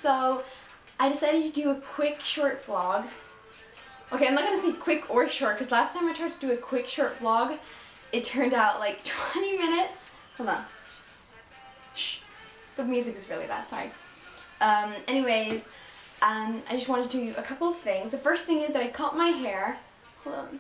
So I decided to do a quick short vlog. Okay, I'm not gonna say quick or short because last time I tried to do a quick short vlog, it turned out like 20 minutes. Hold on. Shh. The music is really loud, sorry. Anyways, I just wanted to do a couple of things. The first thing is that I cut my hair. Hold on.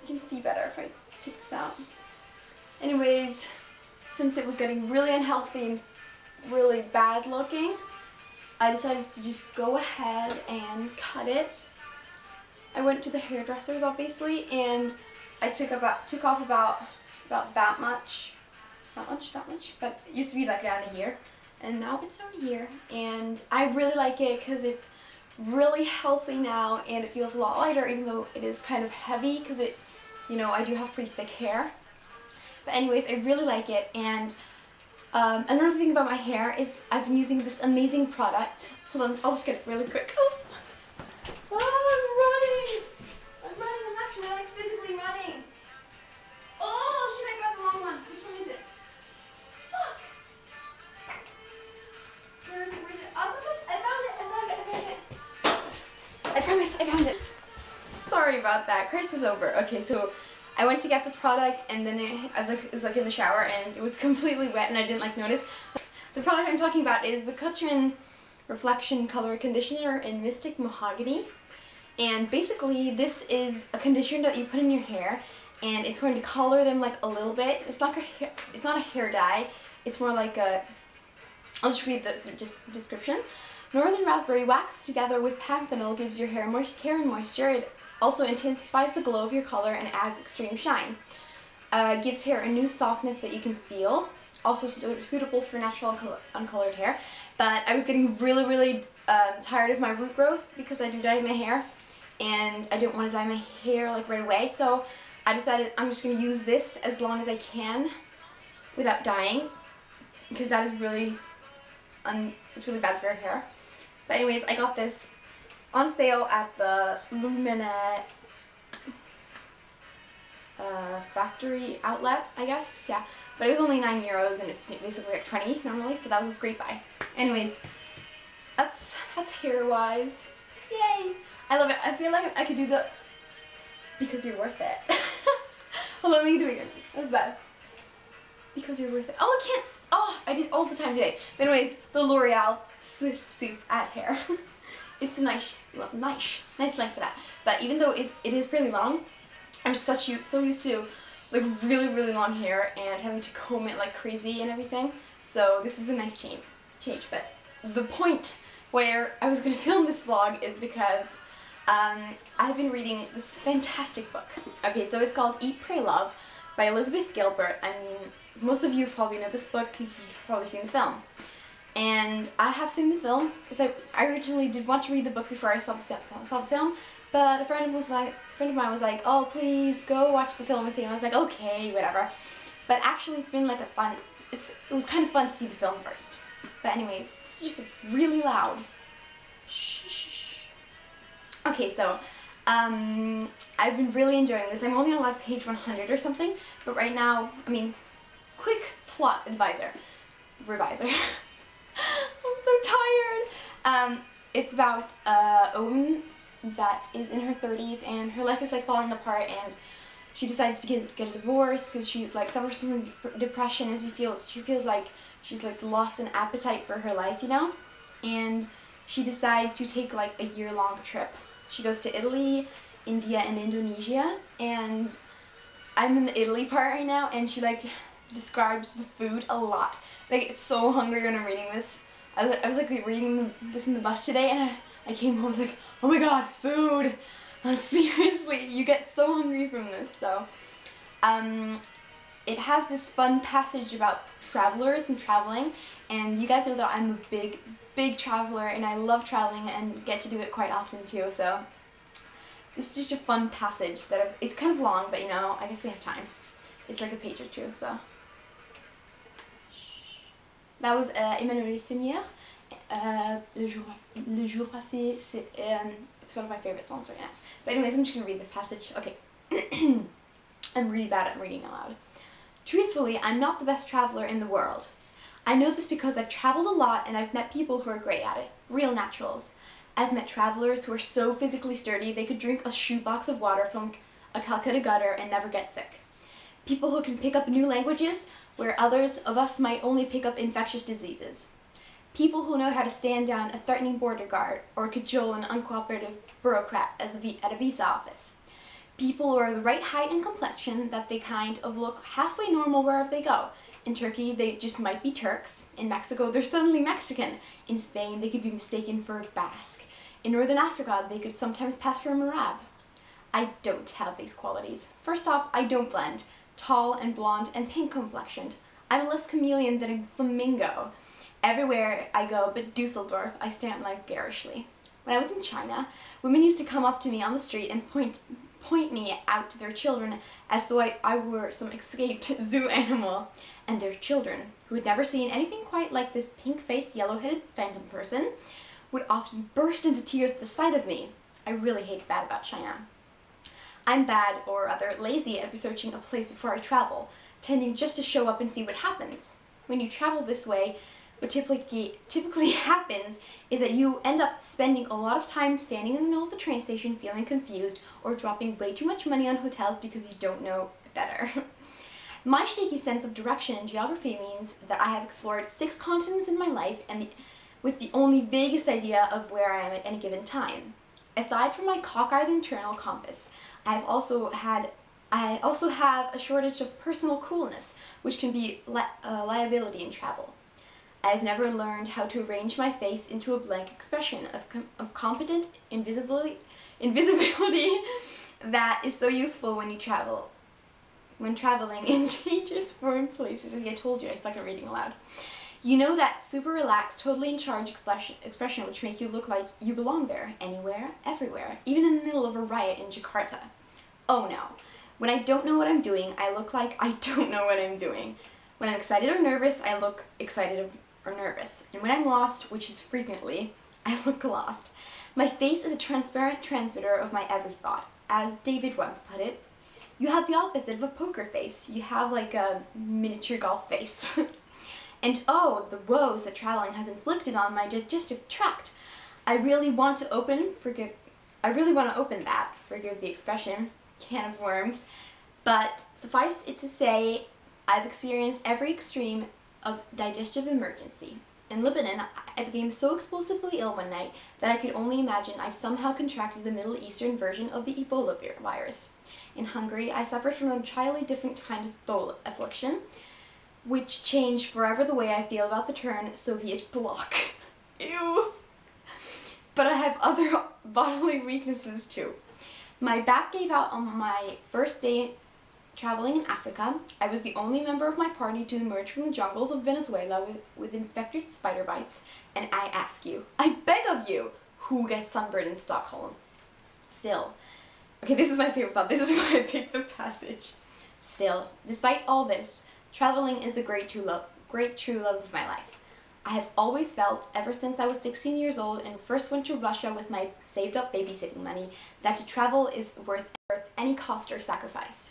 You can see better if I take this out. Anyways, since it was getting really unhealthy and really bad looking, I decided to just go ahead and cut it. I went to the hairdressers obviously, and I took off about that much, but it used to be like down to here, and now it's down here, and I really like it because it's really healthy now, and it feels a lot lighter, even though it is kind of heavy because it, you know, I do have pretty thick hair. But anyways, I really like it, and another thing about my hair is I've been using this amazing product. Hold on, I'll just get it really quick. Oh, I'm running, I'm actually like physically running. Oh, should I grab the wrong one? Which one is it? Fuck! Where is it? Oh, I found it. I promise, I found it. Sorry about that, crisis over. Okay, so I went to get the product, and then it was like in the shower, and it was completely wet, and I didn't like notice. The product I'm talking about is the Cutrin Reflection Color Conditioner in Mystic Mahogany, and basically this is a conditioner that you put in your hair, and it's going to color them like a little bit. It's not a hair dye. It's more like a. I'll just read the description. Northern raspberry wax together with panthenol gives your hair care and moisture. It also intensifies the glow of your color and adds extreme shine. Gives hair a new softness that you can feel. Also suitable for natural uncolored hair. But I was getting really tired of my root growth because I do dye my hair, and I didn't want to dye my hair like right away. So I decided I'm just going to use this as long as I can without dyeing, because that is really it's really bad for your hair. But anyways, I got this on sale at the Luminette factory outlet, I guess, yeah. But it was only €9, and it's basically like 20 normally, so that was a great buy. Anyways, that's hair-wise. Yay! I love it. I feel like I could do the because you're worth it. Hold on, let me do it again. That was bad. Because you're worth it. Oh, I can't. Oh, I did all the time today. But anyways, the L'Oreal Swift Soup Add Hair. It's a nice length for that. But even though it is pretty long, I'm so used to like really long hair and having to comb it like crazy and everything. So this is a nice change. But the point where I was going to film this vlog is because I've been reading this fantastic book. Okay, so it's called Eat, Pray, Love by Elizabeth Gilbert. I mean, most of you probably know this book because you've probably seen the film. And I have seen the film because I originally did want to read the book before I saw the film, but a friend of mine was like, oh, please go watch the film with me. I was like, okay, whatever. But actually, it's been like it was kind of fun to see the film first. But anyways, this is just like really loud. Shh. Okay, so I've been really enjoying this. I'm only on like page 100 or something, but right now, I mean, quick plot reviser. I'm so tired. It's about a woman that is in her 30s, and her life is like falling apart, and she decides to get a divorce because she like suffers from depression, as she feels like she's like lost an appetite for her life, you know. And she decides to take like a year-long trip. She goes to Italy, India, and Indonesia, and I'm in the Italy part right now, and she like describes the food a lot. Like, it's so hungry when I'm reading this. I was like reading this in the bus today, and I came home, I was like, oh my god, food! Seriously, you get so hungry from this. So, it has this fun passage about travelers and traveling, and you guys know that I'm a big traveler, and I love traveling and get to do it quite often too. So, it's just a fun passage it's kind of long, but you know, I guess we have time. It's like a page or two, so. That was Emmanuel Seigneur. Le jour passé, it's one of my favorite songs right now. But anyways, I'm just going to read this passage. Okay. I'm really bad at reading aloud. Truthfully, I'm not the best traveler in the world. I know this because I've traveled a lot and I've met people who are great at it, real naturals. I've met travelers who are so physically sturdy they could drink a shoebox of water from a Calcutta gutter and never get sick. People who can pick up new languages where others of us might only pick up infectious diseases. People who know how to stand down a threatening border guard or cajole an uncooperative bureaucrat at a visa office. People who are the right height and complexion that they kind of look halfway normal wherever they go. In Turkey, they just might be Turks. In Mexico, they're suddenly Mexican. In Spain, they could be mistaken for a Basque. In Northern Africa, they could sometimes pass for an Arab. I don't have these qualities. First off, I don't blend. Tall and blonde and pink complexioned. I'm less chameleon than a flamingo. Everywhere I go but Dusseldorf, I stand like garishly. When I was in China, women used to come up to me on the street and point me out to their children as though I were some escaped zoo animal. And their children, who had never seen anything quite like this pink-faced, yellow-headed phantom person, would often burst into tears at the sight of me. I really hate that about China. I'm bad, or rather lazy, at researching a place before I travel, tending just to show up and see what happens. When you travel this way, what typically happens is that you end up spending a lot of time standing in the middle of the train station feeling confused or dropping way too much money on hotels because you don't know better. My shaky sense of direction and geography means that I have explored 6 continents in my life and with the only vaguest idea of where I am at any given time. Aside from my cockeyed internal compass, I also have a shortage of personal coolness, which can be a liability in travel. I've never learned how to arrange my face into a blank expression of competent invisibility that is so useful when traveling in dangerous foreign places. As I told you, I suck at reading aloud. You know that super relaxed, totally in charge expression which make you look like you belong there, anywhere, everywhere, even in the middle of a riot in Jakarta. Oh no. When I don't know what I'm doing, I look like I don't know what I'm doing. When I'm excited or nervous, I look excited or nervous. And when I'm lost, which is frequently, I look lost. My face is a transparent transmitter of my every thought. As David once put it, you have the opposite of a poker face. You have like a miniature golf face. And oh, the woes that traveling has inflicted on my digestive tract. I really want to open that, forgive the expression, can of worms. But suffice it to say, I've experienced every extreme of digestive emergency. In Lebanon, I became so explosively ill one night that I could only imagine I somehow contracted the Middle Eastern version of the Ebola virus. In Hungary, I suffered from an entirely different kind of Ebola affliction, which changed forever the way I feel about the term Soviet bloc. Ew. But I have other bodily weaknesses too. My back gave out on my first day traveling in Africa. I was the only member of my party to emerge from the jungles of Venezuela with infected spider bites, and I ask you, I beg of you, who gets sunburned in Stockholm? Still, okay, this is my favorite thought. This is why I picked the passage. Still, despite all this, traveling is the great true love of my life. I have always felt, ever since I was 16 years old and first went to Russia with my saved up babysitting money, that to travel is worth any cost or sacrifice.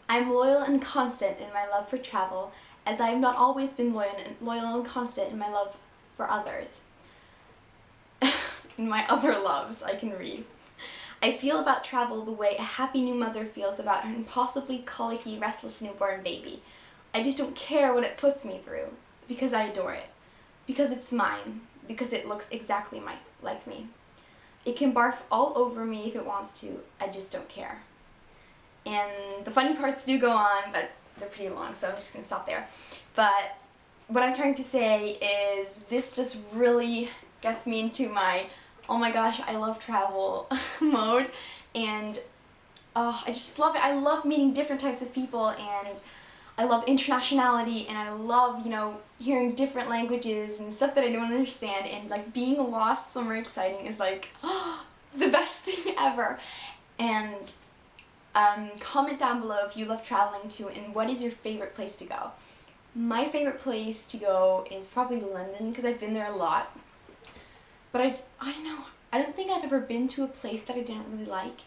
I am loyal and constant in my love for travel, as I have not always been loyal and constant in my love for others. In my other loves, I can read. I feel about travel the way a happy new mother feels about her impossibly colicky, restless newborn baby. I just don't care what it puts me through, because I adore it. Because it's mine. Because it looks exactly like me. It can barf all over me if it wants to. I just don't care. And the funny parts do go on, but they're pretty long, so I'm just going to stop there. But what I'm trying to say is this just really gets me into my, oh my gosh, I love travel mode. And I just love it. I love meeting different types of people, and I love internationality, and I love, hearing different languages and stuff that I don't understand. And like being lost somewhere exciting is like the best thing ever. And comment down below if you love traveling too, and what is your favorite place to go. My favorite place to go is probably London, because I've been there a lot. But I don't know, I don't think I've ever been to a place that I didn't really like.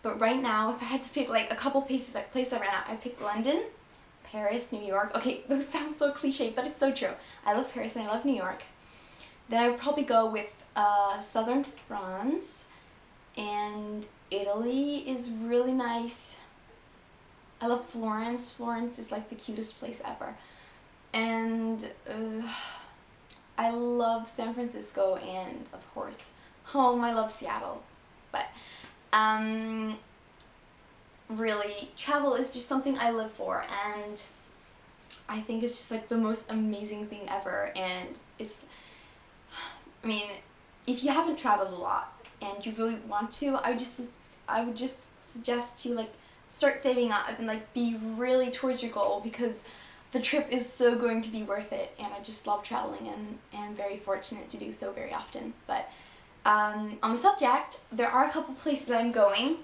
But right now, if I had to pick like a couple places I ran out, I picked London, Paris, New York. Okay, those sound so cliche, but it's so true. I love Paris and I love New York. Then I would probably go with southern France, and Italy is really nice. I love Florence. Florence is like the cutest place ever. And I love San Francisco, and of course home. I love Seattle. But really, travel is just something I live for, and I think it's just like the most amazing thing ever. And it's, I mean, if you haven't traveled a lot and you really want to, I would just suggest you like start saving up and like be really towards your goal, because the trip is so going to be worth it. And I just love traveling and am very fortunate to do so very often. But on the subject, there are a couple places I'm going.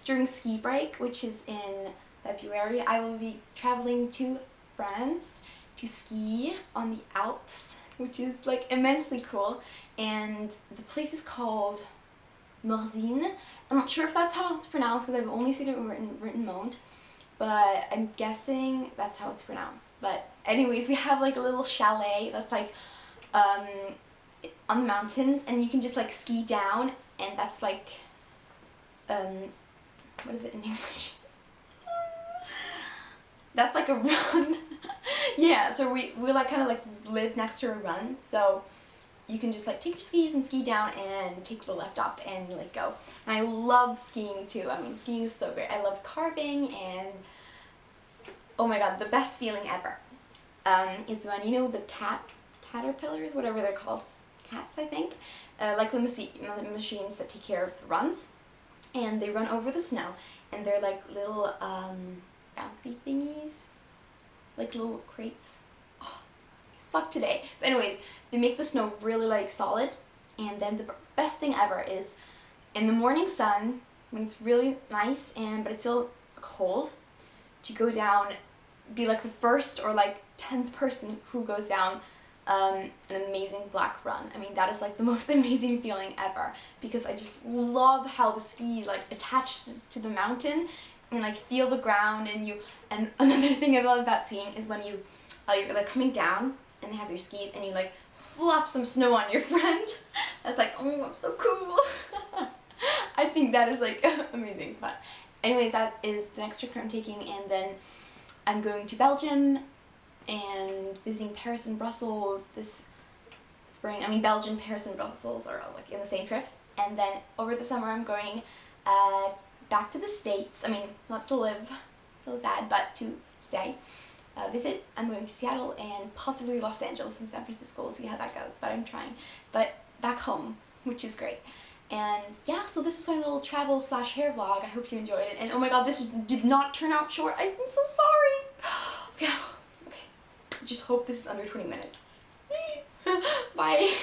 During ski break, which is in February, I will be traveling to France to ski on the Alps, which is like immensely cool. And the place is called Morzine. I'm not sure if that's how it's pronounced because I've only seen it written Monde, but I'm guessing that's how it's pronounced. But anyways, we have like a little chalet that's like on the mountains, and you can just like ski down, and that's like what is it in English? That's like a run. Yeah, so we like kind of like live next to a run, so you can just like take your skis and ski down and take the left up and like go. And I love skiing too. I mean, skiing is so great. I love carving, and oh my god, the best feeling ever is when, you know, the caterpillars, whatever they're called, cats I think, like the machines that take care of the runs. And they run over the snow, and they're like little bouncy thingies, like little crates. Oh, I suck today. But anyways, they make the snow really like solid, and then the best thing ever is in the morning sun when it's really nice but it's still cold, to go down, be like the first or like 10th person who goes down an amazing black run. I mean, that is like the most amazing feeling ever, because I just love how the ski like attaches to the mountain and like feel the ground. And another thing I love about skiing is when you're like coming down and they have your skis and you like fluff some snow on your friend. That's like, oh, I'm so cool. I think that is like amazing fun. Anyways, that is the next trip I'm taking, and then I'm going to Belgium and visiting Paris and Brussels this spring. I mean, Belgium, Paris, and Brussels are all like in the same trip. And then over the summer, I'm going back to the States. I mean, not to live, so sad, but to stay, visit. I'm going to Seattle and possibly Los Angeles and San Francisco. We'll see how that goes, but I'm trying. But back home, which is great. And yeah, so this is my little travel / hair vlog. I hope you enjoyed it. And oh my god, this did not turn out short. I'm so sorry. Okay. Just hope this is under 20 minutes. Bye.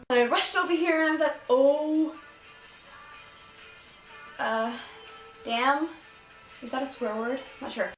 And I rushed over here and I was like, oh, damn. Is that a swear word? Not sure.